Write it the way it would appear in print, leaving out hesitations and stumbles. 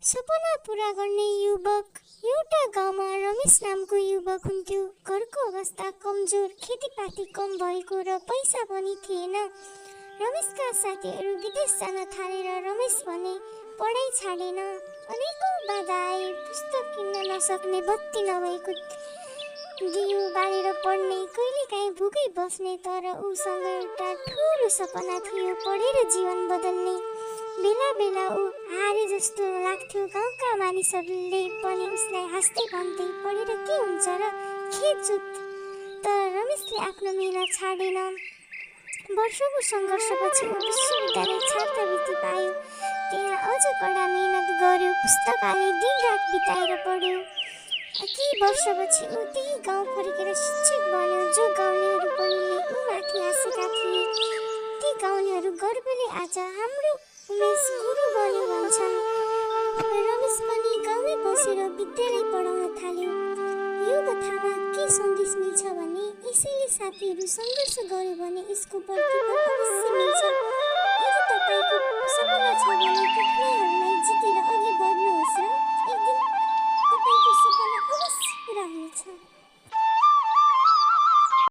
सपना पूरा गर्ने युवक। एउटा गाउँमा रमेश नामको युवक हुन्थ्यो। घरको अवस्था कमजोर, खेतीपाती कम भएको र पैसा पनि थिएन। रमेशका साथीहरू विदेश जान थालेर रमेश भने पढाइ छाडेन। अनेकौं बाधा आए। पुस्तक किन्न नसक्ने, बत्ती नभएको दियो बालेर पढ्ने, कहिलेकाहीँ भुकै बस्ने। तर उसँग एउटा ठुलो सपना थियो, पढेर जीवन बदल्ने। बेला बेला ऊ हारे जस्तो लाग्थ्यो। गाउँका मानिसहरूले पनि उसलाई हाँस्दै भन्थे, पढेर के हुन्छ र, खेतजुत। तर रमेशले आफ्नो मेहनत छाडेन। वर्षौंको सङ्घर्षपछि ऊ विश्वविद्यालय छात्रवृत्ति पायो। त्यहाँ अझ कडा मेहनत गर्यो, पुस्तकालय दिनरात बिताएर पढ्यो। केही वर्षपछि ऊ त्यही गाउँ फर्केर शिक्षक बन्यो। जो गाउँलेहरू पहिले ऊमाथि हाँसेका थिए, ती गाउँलेहरू गर्वले आज हाम्रो उमेश गुरु बन्यो भन्छन्। रमेश पनि गाउँमै बसेर विद्यालय पढाउन थाल्यो। यो कथामा के सन्देश मिल्छ भने, यसैले साथीहरू सङ्घर्ष गर्यो भने यसको प्रतिफल अवश्य